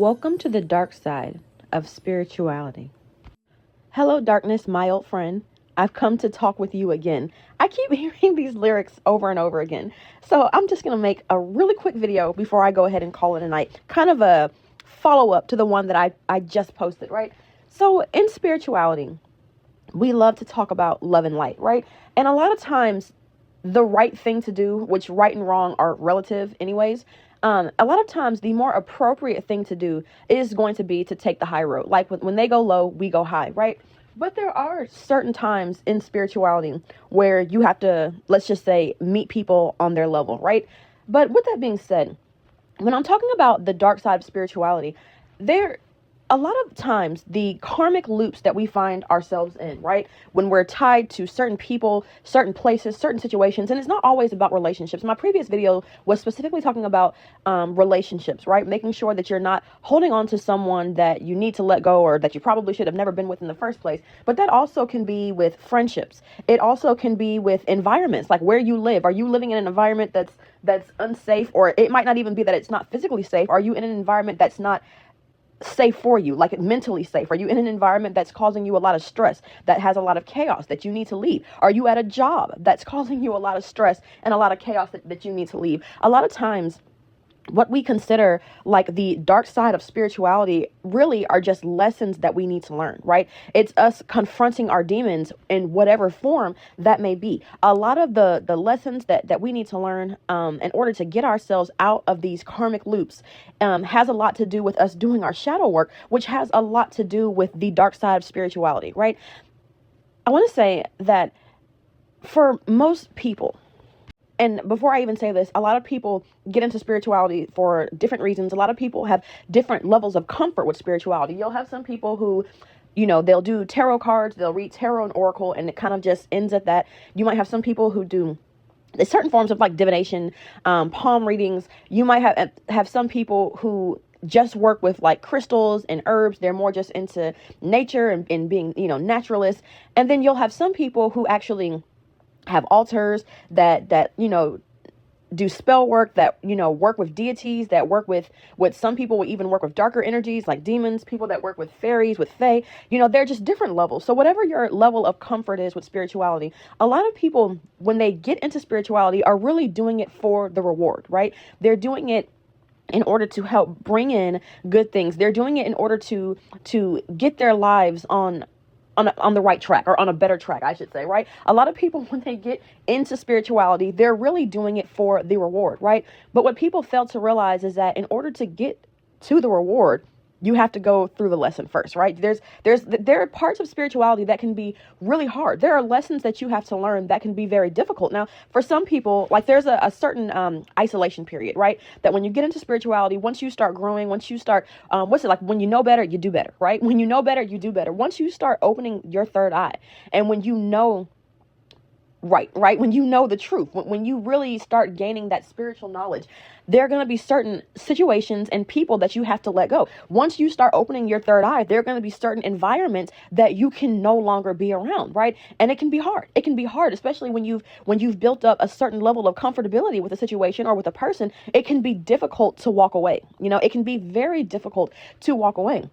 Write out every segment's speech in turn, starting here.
Welcome to the dark side of spirituality. Hello, darkness, my old friend. I've come to talk with you again. I keep hearing these lyrics over and over again. So I'm just going to make a really quick video before I go ahead and call it a night. Kind of a follow-up to the one that I just posted, right? So in spirituality, we love to talk about love and light, right? And a lot of times the right thing to do, which right and wrong are relative anyways, a lot of times the more appropriate thing to do is going to be to take the high road. Like when they go low, we go high, right? But there are certain times in spirituality where you have to, let's just say, meet people on their level, right? But with that being said, when I'm talking about the dark side of spirituality, a lot of times the karmic loops that we find ourselves in, right? When we're tied to certain people, certain places, certain situations, and it's not always about relationships. My previous video was specifically talking about relationships, right? Making sure that you're not holding on to someone that you need to let go or that you probably should have never been with in the first place. But that also can be with friendships. It also can be with environments, like where you live. Are you living in an environment that's unsafe, or it might not even be that it's not physically safe? Are you in an environment that's not safe for you, like mentally safe? Are you in an environment that's causing you a lot of stress, that has a lot of chaos that you need to leave? Are you at a job that's causing you a lot of stress and a lot of chaos that you need to leave? A lot of times what we consider like the dark side of spirituality really are just lessons that we need to learn, right? It's us confronting our demons in whatever form that may be. A lot of the lessons that we need to learn in order to get ourselves out of these karmic loops has a lot to do with us doing our shadow work, which has a lot to do with the dark side of spirituality, right? I want to say that for most people, and before I even say this, a lot of people get into spirituality for different reasons. A lot of people have different levels of comfort with spirituality. You'll have some people who, they'll do tarot cards, they'll read tarot and oracle, and it kind of just ends at that. You might have some people who do certain forms of like divination, palm readings. You might have some people who just work with like crystals and herbs. They're more just into nature and being, naturalists. And then you'll have some people who actually have altars that do spell work, that work with deities, that work with what some people will even work with darker energies like demons, people that work with fairies, with fae. They're just different levels. So whatever your level of comfort is with spirituality, a lot of people, when they get into spirituality, are really doing it for the reward, right? They're doing it in order to help bring in good things. They're doing it in order to get their lives on the right track, or on a better track, I should say, right? A lot of people, when they get into spirituality, they're really doing it for the reward, right? But what people fail to realize is that in order to get to the reward, you have to go through the lesson first, right? There are parts of spirituality that can be really hard. There are lessons that you have to learn that can be very difficult. Now, for some people, like there's a certain isolation period, right? That when you get into spirituality, once you start growing, once you start, what's it like? When you know better, you do better, right? When you know better, you do better. Once you start opening your third eye, and when you know right? When you know the truth, when you really start gaining that spiritual knowledge, there are going to be certain situations and people that you have to let go. Once you start opening your third eye, there are going to be certain environments that you can no longer be around, right? And it can be hard. It can be hard, especially when you've built up a certain level of comfortability with a situation or with a person. It can be difficult to walk away. It can be very difficult to walk away.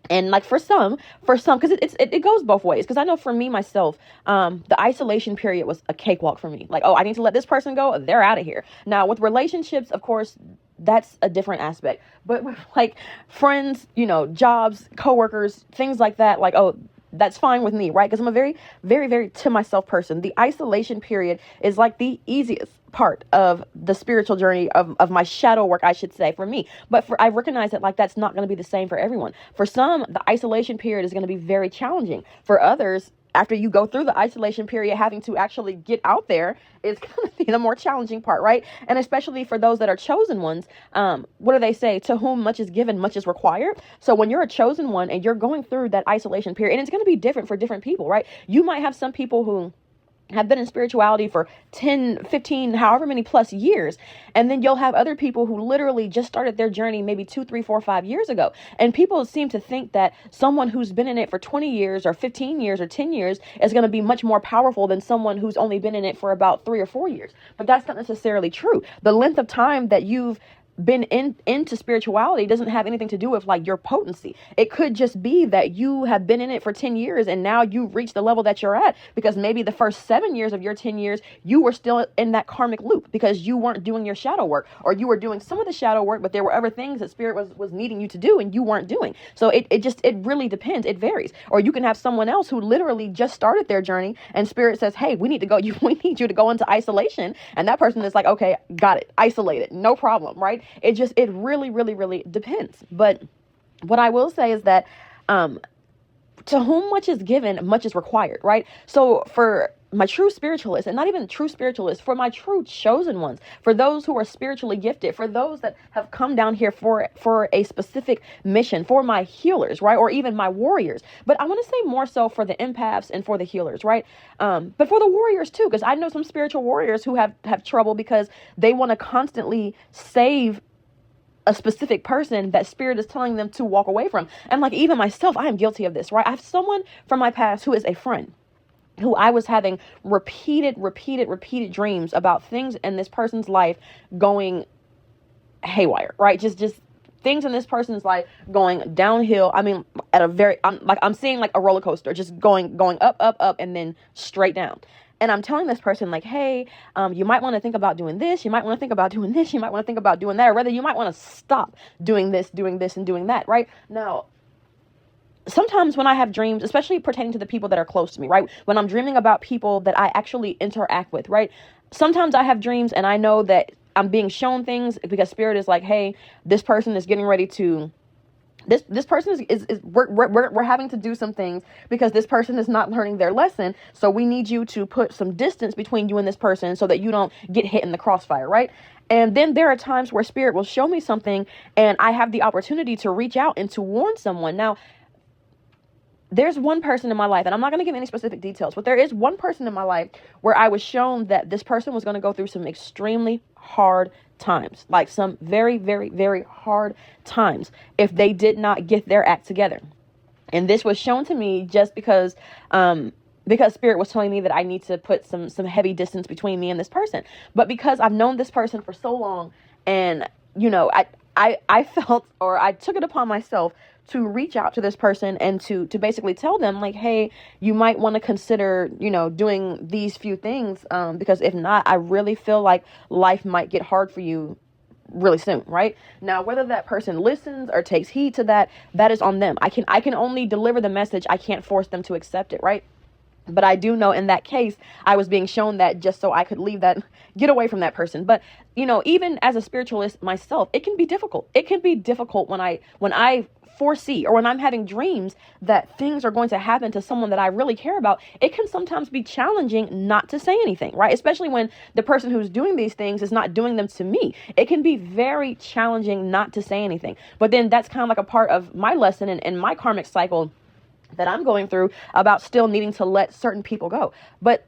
And like for some, because it goes both ways. Because I know for me, myself, the isolation period was a cakewalk for me. Like, oh, I need to let this person go. They're out of here. Now with relationships, of course, that's a different aspect. But with like friends, jobs, coworkers, things like that, like, oh, that's fine with me, right? Because I'm a very, very, very to myself person. The isolation period is like the easiest part of the spiritual journey of my shadow work, I should say, for me. But I recognize that like that's not going to be the same for everyone. For some, the isolation period is going to be very challenging. For others, after you go through the isolation period, having to actually get out there is going to be the more challenging part, right? And especially for those that are chosen ones, what do they say? To whom much is given, much is required. So when you're a chosen one and you're going through that isolation period, and it's going to be different for different people, right? You might have some people who have been in spirituality for 10, 15, however many plus years. And then you'll have other people who literally just started their journey maybe 2, 3, 4, 5 years ago. And people seem to think that someone who's been in it for 20 years or 15 years or 10 years is going to be much more powerful than someone who's only been in it for about 3 or 4 years. But that's not necessarily true. The length of time that you've been into spirituality doesn't have anything to do with like your potency. It could just be that you have been in it for 10 years and now you've reached the level that you're at because maybe the first 7 years of your 10 years you were still in that karmic loop because you weren't doing your shadow work, or you were doing some of the shadow work but there were other things that spirit was needing you to do and you weren't doing. So it really depends. It varies. Or you can have someone else who literally just started their journey and spirit says, hey, we need you to go into isolation, and that person is like, okay, got it, isolated, no problem, right? It really, really, really depends. But what I will say is that to whom much is given, much is required, right? So for my true spiritualists, and not even true spiritualists, for my true chosen ones, for those who are spiritually gifted, for those that have come down here for a specific mission, for my healers, right? Or even my warriors. But I want to say more so for the empaths and for the healers, right? But for the warriors too, because I know some spiritual warriors who have trouble because they want to constantly save a specific person that spirit is telling them to walk away from. And like, even myself, I am guilty of this, right? I have someone from my past who is a friend who I was having repeated dreams about things in this person's life going haywire, right? Just things in this person's life going downhill. I mean, at a very, I'm seeing like a roller coaster, just going up, and then straight down. And I'm telling this person like, hey, you might want to think about doing this. You might want to think about doing this. You might want to think about doing that. Or rather, you might want to stop doing this, and doing that, right? Now, sometimes when I have dreams, especially pertaining to the people that are close to me, right? When I'm dreaming about people that I actually interact with, right? Sometimes I have dreams and I know that I'm being shown things because spirit is like, hey, this person is getting ready to, this person is we're having to do some things because this person is not learning their lesson. So we need you to put some distance between you and this person so that you don't get hit in the crossfire, right? And then there are times where spirit will show me something and I have the opportunity to reach out and to warn someone. Now, there's one person in my life, and I'm not going to give any specific details, but there is one person in my life where I was shown that this person was going to go through some extremely hard times, like some very, very, very hard times if they did not get their act together. And this was shown to me just because spirit was telling me that I need to put some heavy distance between me and this person. But because I've known this person for so long, and, you know, I felt, or I took it upon myself to reach out to this person and to basically tell them like, hey, you might want to consider, you know, doing these few things, because if not, I really feel like life might get hard for you really soon, right? Now, whether that person listens or takes heed to that is on them. I can only deliver the message. I can't force them to accept it, right? But I do know in that case, I was being shown that just so I could get away from that person. But, you know, even as a spiritualist myself, it can be difficult. It can be difficult when I foresee, or when I'm having dreams that things are going to happen to someone that I really care about. It can sometimes be challenging not to say anything, right? Especially when the person who's doing these things is not doing them to me. It can be very challenging not to say anything. But then that's kind of like a part of my lesson and my karmic cycle that I'm going through about still needing to let certain people go. But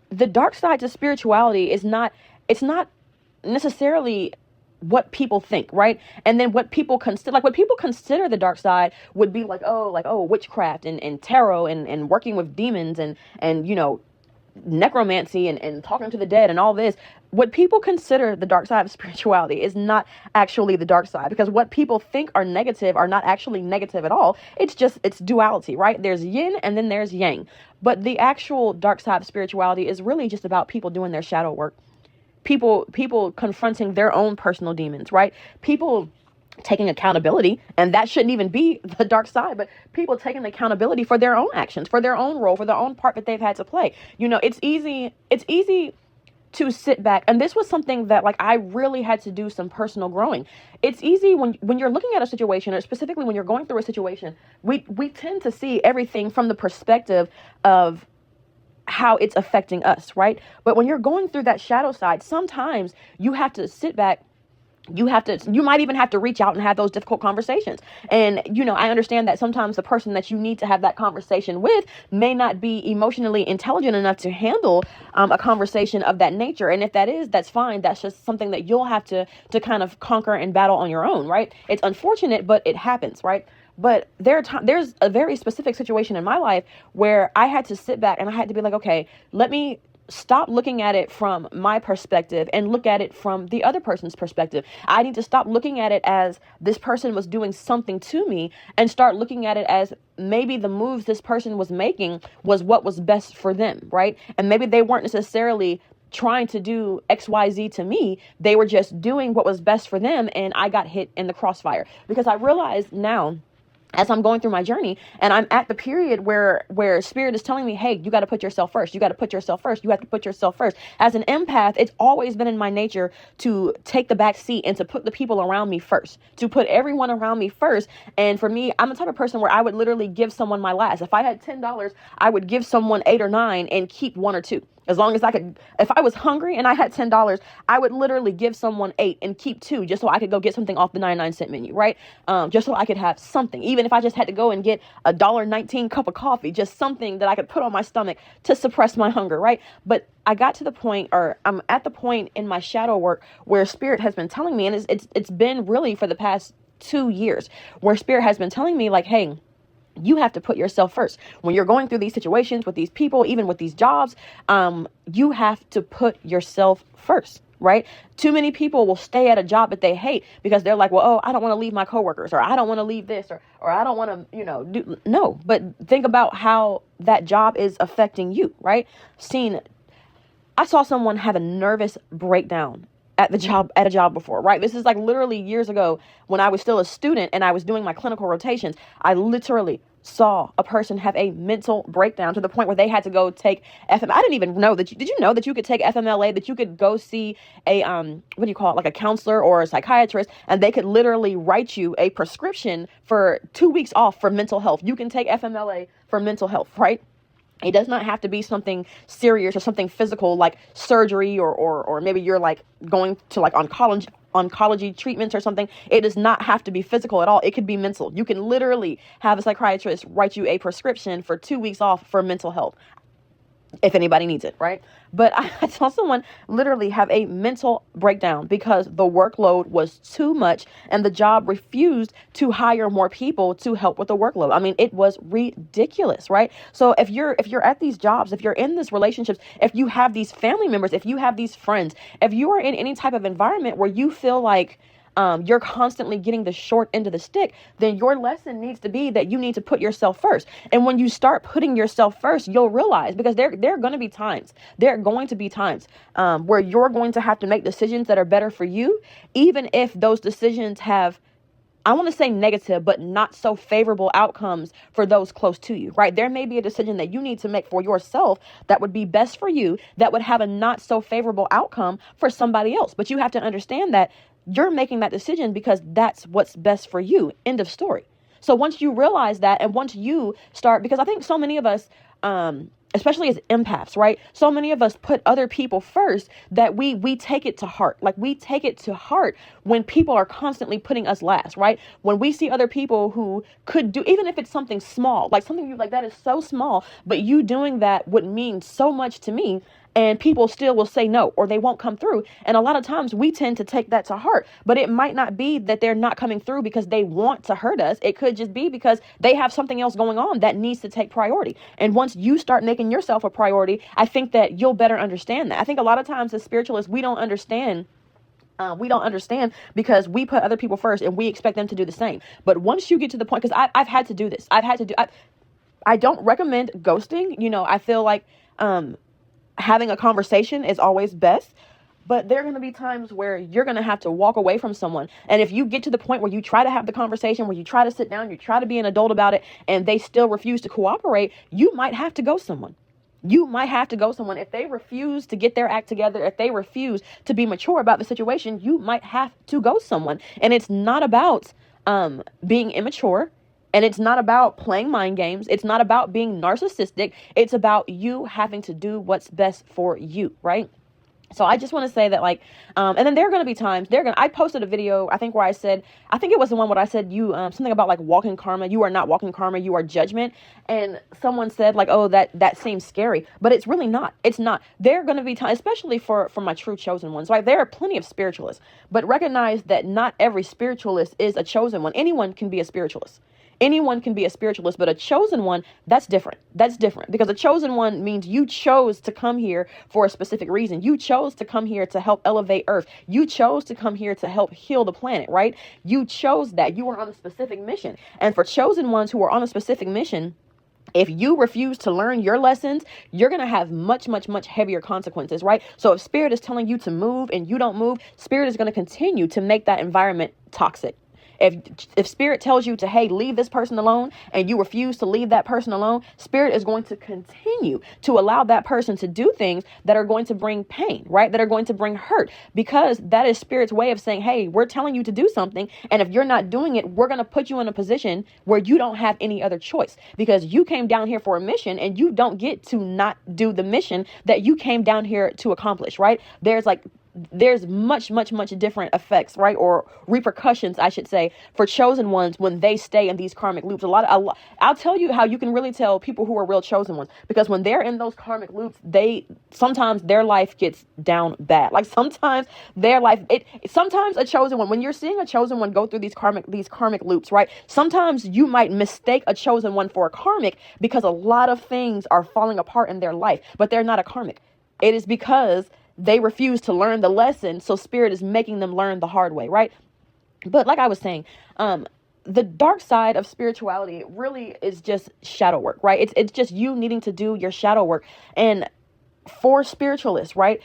the dark side to spirituality it's not necessarily what people think, right? And then what people consider the dark side would be like, witchcraft and tarot and working with demons and you know, necromancy and talking to the dead and all this. What people consider the dark side of spirituality is not actually the dark side, because what people think are negative are not actually negative at all. It's duality, right? There's yin and then there's yang. But the actual dark side of spirituality is really just about people doing their shadow work. People confronting their own personal demons, right? People taking accountability, and that shouldn't even be the dark side, but people taking accountability for their own actions, for their own role, for their own part that they've had to play. You know, it's easy to sit back, and this was something that like I really had to do some personal growing. It's easy when you're looking at a situation, or specifically when you're going through a situation, we tend to see everything from the perspective of how it's affecting us, right? But when you're going through that shadow side, sometimes you have to sit back. You might even have to reach out and have those difficult conversations. And, you know, I understand that sometimes the person that you need to have that conversation with may not be emotionally intelligent enough to handle a conversation of that nature. And if that is, that's fine. That's just something that you'll have to kind of conquer and battle on your own, right? It's unfortunate, but it happens, right? But there's a very specific situation in my life where I had to sit back and I had to be like, okay, let me stop looking at it from my perspective and look at it from the other person's perspective. I need to stop looking at it as this person was doing something to me and start looking at it as maybe the moves this person was making was what was best for them, right? And maybe they weren't necessarily trying to do XYZ to me. They were just doing what was best for them, and I got hit in the crossfire. Because I realize now, as I'm going through my journey, and I'm at the period where spirit is telling me, hey, you got to put yourself first. You got to put yourself first. You have to put yourself first. As an empath, it's always been in my nature to take the back seat and to put the people around me first, to put everyone around me first. And for me, I'm the type of person where I would literally give someone my last. If I had $10, I would give someone 8 or 9 and keep 1 or 2. As long as I could, if I was hungry and I had $10, I would literally give someone 8 and keep 2 just so I could go get something off the 99-cent menu, right? Just so I could have something. Even if I just had to go and get a $1.19 cup of coffee, just something that I could put on my stomach to suppress my hunger, right? But I got to the point, or I'm at the point in my shadow work where spirit has been telling me, and it's been really for the past 2 years, where spirit has been telling me like, hey, you have to put yourself first. When you're going through these situations with these people, even with these jobs, you have to put yourself first, right? Too many people will stay at a job that they hate because they're like, well, oh, I don't want to leave my coworkers, or I don't want to leave this, or I don't want to, do. No, but think about how that job is affecting you, right? I saw someone have a nervous breakdown at a job before, right? This is like literally years ago when I was still a student and I was doing my clinical rotations. I literally saw a person have a mental breakdown to the point where they had to go take FM. I didn't even know that. Did you know that you could take FMLA, that you could go see a, what do you call it? Like a counselor or a psychiatrist, and they could literally write you a prescription for 2 weeks off for mental health. You can take FMLA for mental health, right? It does not have to be something serious or something physical like surgery or maybe you're like going to like oncology treatments or something. It does not have to be physical at all. It could be mental. You can literally have a psychiatrist write you a prescription for 2 weeks off for mental health, if anybody needs it, right? But I saw someone literally have a mental breakdown because the workload was too much and the job refused to hire more people to help with the workload. I mean, it was ridiculous, right? So if you're at these jobs, if you're in these relationships, if you have these family members, if you have these friends, if you are in any type of environment where you feel like you're constantly getting the short end of the stick, then your lesson needs to be that you need to put yourself first. And when you start putting yourself first, you'll realize, because there are going to be times where you're going to have to make decisions that are better for you, even if those decisions have, I want to say negative, but not so favorable outcomes for those close to you, right? There may be a decision that you need to make for yourself that would be best for you, that would have a not so favorable outcome for somebody else. But you have to understand that you're making that decision because that's what's best for you. End of story. So once you realize that, and once you start, because I think so many of us, especially as empaths, right? So many of us put other people first that we take it to heart. Like we take it to heart when people are constantly putting us last, right? When we see other people who could do, even if it's something small, like something you like that is so small, but you doing that would mean so much to me. And people still will say no, or they won't come through. And a lot of times we tend to take that to heart, but it might not be that they're not coming through because they want to hurt us. It could just be because they have something else going on that needs to take priority. And once you start making yourself a priority, I think that you'll better understand that. I think a lot of times as spiritualists, we don't understand because we put other people first and we expect them to do the same. But once you get to the point, because I've had to do this, I don't recommend ghosting. I feel like, having a conversation is always best, but there are going to be times where you're going to have to walk away from someone. And if you get to the point where you try to have the conversation, where you try to sit down, you try to be an adult about it, and they still refuse to cooperate, you might have to go someone. If they refuse to get their act together, if they refuse to be mature about the situation, you might have to go someone. And it's not about being immature. And it's not about playing mind games. It's not about being narcissistic. It's about you having to do what's best for you, right? So I just want to say that, like, and then there are going to be times I posted a video, I think, where I said, I think it was the one where I said something about like walking karma. You are not walking karma. You are judgment. And someone said like, oh, that seems scary, but it's really not. It's not. There are going to be times, especially for my true chosen ones, right? There are plenty of spiritualists, but recognize that not every spiritualist is a chosen one. Anyone can be a spiritualist. Anyone can be a spiritualist, but a chosen one, that's different. That's different, because a chosen one means you chose to come here for a specific reason. You chose to come here to help elevate Earth. You chose to come here to help heal the planet, right? You chose that. You were on a specific mission. And for chosen ones who are on a specific mission, if you refuse to learn your lessons, you're going to have much, much, much heavier consequences, right? So if Spirit is telling you to move and you don't move, Spirit is going to continue to make that environment toxic. If Spirit tells you to, hey, leave this person alone, and you refuse to leave that person alone, Spirit is going to continue to allow that person to do things that are going to bring pain, right? That are going to bring hurt, because that is Spirit's way of saying, hey, we're telling you to do something. And if you're not doing it, we're going to put you in a position where you don't have any other choice, because you came down here for a mission and you don't get to not do the mission that you came down here to accomplish, right? There's much, much, much different effects, right? Or repercussions, I should say, for chosen ones when they stay in these karmic loops. I'll tell you how you can really tell people who are real chosen ones, because when they're in those karmic loops, sometimes their life gets down bad. Like sometimes sometimes a chosen one, when you're seeing a chosen one go through these karmic loops, right? Sometimes you might mistake a chosen one for a karmic because a lot of things are falling apart in their life, but they're not a karmic. It is because they refuse to learn the lesson, so Spirit is making them learn the hard way, right? But like I was saying, the dark side of spirituality really is just shadow work, right? It's just you needing to do your shadow work. And for spiritualists, right,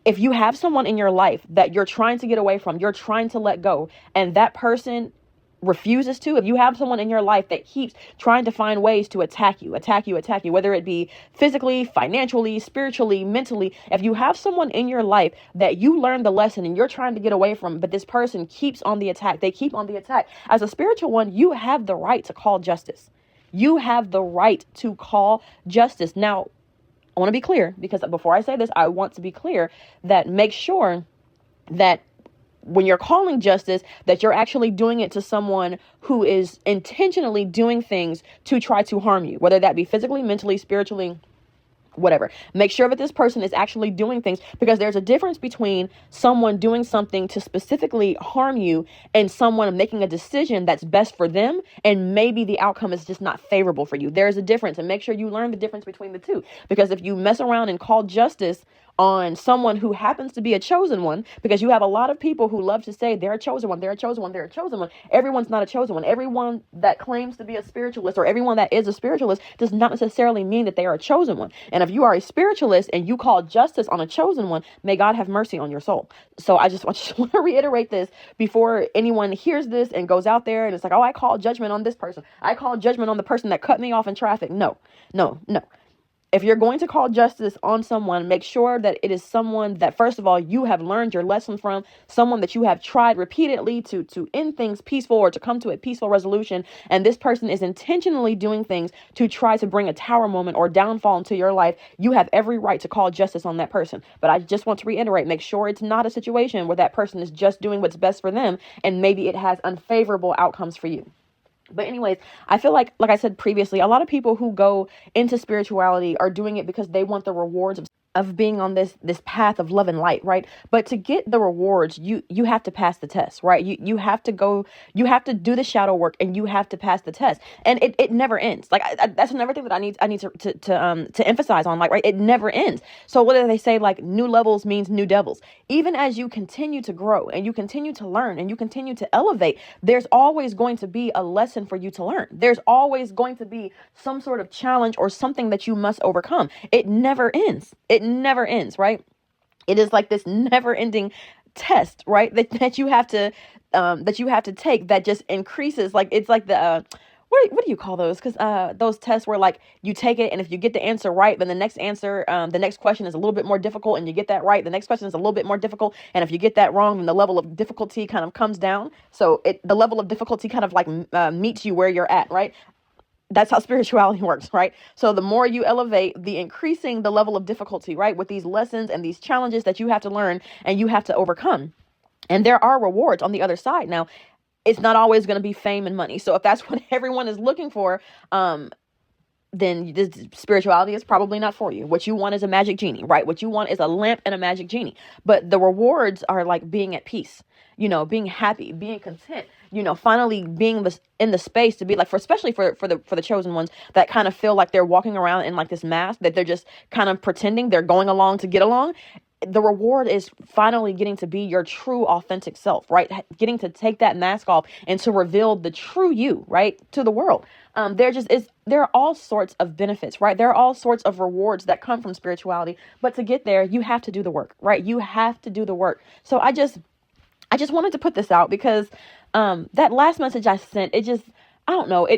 if you have someone in your life that you're trying to get away from, you're trying to let go, and that person refuses to, if you have someone in your life that keeps trying to find ways to attack you, whether it be physically, financially, spiritually, mentally, if you have someone in your life that you learned the lesson and you're trying to get away from, but this person keeps on the attack, as a spiritual one, you have the right to call justice. You have the right to call justice. Now, I want to be clear, because before I say this, I want to be clear that make sure that when you're calling justice, that you're actually doing it to someone who is intentionally doing things to try to harm you, whether that be physically, mentally, spiritually, whatever. Make sure that this person is actually doing things, because there's a difference between someone doing something to specifically harm you and someone making a decision that's best for them, and maybe the outcome is just not favorable for you. There's a difference, and make sure you learn the difference between the two, because if you mess around and call justice on someone who happens to be a chosen one, because you have a lot of people who love to say they're a chosen one, everyone's not a chosen one. Everyone that claims to be a spiritualist, or everyone that is a spiritualist, does not necessarily mean that they are a chosen one. And if you are a spiritualist and you call justice on a chosen one, may God have mercy on your soul. So I just want to reiterate this before anyone hears this and goes out there and it's like, oh, I call judgment on this person, I call judgment on the person that cut me off in traffic. No. If you're going to call justice on someone, make sure that it is someone that, first of all, you have learned your lesson from, someone that you have tried repeatedly to end things peaceful, or to come to a peaceful resolution. And this person is intentionally doing things to try to bring a tower moment or downfall into your life. You have every right to call justice on that person. But I just want to reiterate, make sure it's not a situation where that person is just doing what's best for them, and maybe it has unfavorable outcomes for you. But anyways, I feel like I said previously, a lot of people who go into spirituality are doing it because they want the rewards of being on this path of love and light, right? But to get the rewards, you have to pass the test, right? You have to do the shadow work, and you have to pass the test, and it never ends. Like that's another thing that I need to emphasize on, like, right? It never ends. So what do they say? Like, new levels means new devils. Even as you continue to grow and you continue to learn and you continue to elevate, there's always going to be a lesson for you to learn. There's always going to be some sort of challenge or something that you must overcome. It never ends. It never ends, right? It is like this never-ending test, right? That you have to take, that just increases. Like, it's like the what do you call those? Because those tests where, like, you take it, and if you get the answer right, then the next question is a little bit more difficult, and you get that right, the next question is a little bit more difficult, and if you get that wrong, then the level of difficulty kind of comes down. So the level of difficulty kind of like meets you where you're at, right? That's how spirituality works, right? So the more you elevate, the increasing the level of difficulty, right? With these lessons and these challenges that you have to learn and you have to overcome. And there are rewards on the other side. Now, it's not always going to be fame and money. So if that's what everyone is looking for, then this spirituality is probably not for you. What you want is a magic genie, right? What you want is a lamp and a magic genie. But the rewards are like being at peace, being happy, being content, finally being in the space to be like, especially for the chosen ones that kind of feel like they're walking around in like this mask, that they're just kind of pretending they're going along to get along. The reward is finally getting to be your true authentic self, right? Getting to take that mask off and to reveal the true you, right, to the world. There are all sorts of benefits, right? There are all sorts of rewards that come from spirituality, but to get there, you have to do the work, right? You have to do the work. So I just wanted to put this out because that last message I sent, I don't know,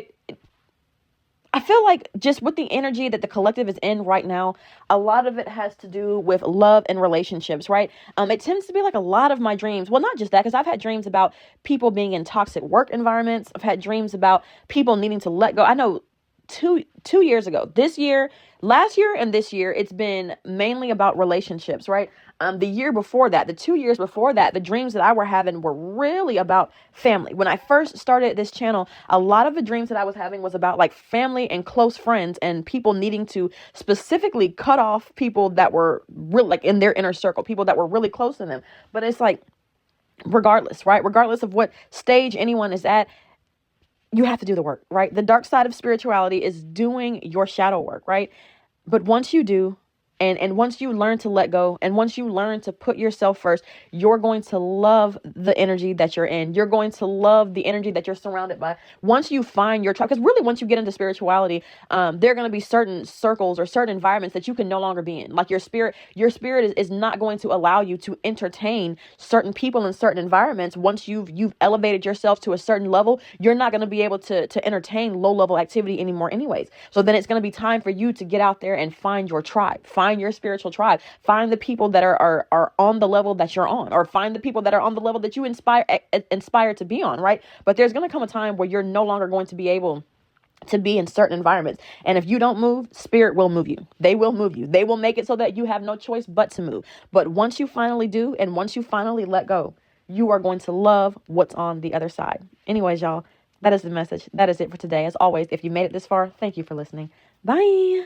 I feel like just with the energy that the collective is in right now, a lot of it has to do with love and relationships, right? It tends to be like a lot of my dreams. Well, not just that, because I've had dreams about people being in toxic work environments. I've had dreams about people needing to let go. I know 2 years ago, last year and this year, it's been mainly about relationships, right? The year before that, the 2 years before that, the dreams that I were having were really about family. When I first started this channel, a lot of the dreams that I was having was about like family and close friends and people needing to specifically cut off people that were really like in their inner circle, people that were really close to them. But it's like, regardless, right? Regardless of what stage anyone is at, you have to do the work, right? The dark side of spirituality is doing your shadow work, right? But once you do, and once you learn to let go, and once you learn to put yourself first, you're going to love the energy that you're in. You're going to love the energy that you're surrounded by. Once you find your tribe, because really once you get into spirituality, there are going to be certain circles or certain environments that you can no longer be in. Like your spirit is not going to allow you to entertain certain people in certain environments. Once you've elevated yourself to a certain level, you're not going to be able to entertain low level activity anymore anyways. So then it's going to be time for you to get out there and find your tribe, find your spiritual tribe, find the people that are on the level that you're on, or find the people that are on the level that you inspire to be on, right? But there's going to come a time where you're no longer going to be able to be in certain environments. And if you don't move, spirit will move you. They will move you. They will make it so that you have no choice but to move. But once you finally do, and once you finally let go, you are going to love what's on the other side. Anyways, y'all, that is the message. That is it for today. As always, if you made it this far, thank you for listening. Bye.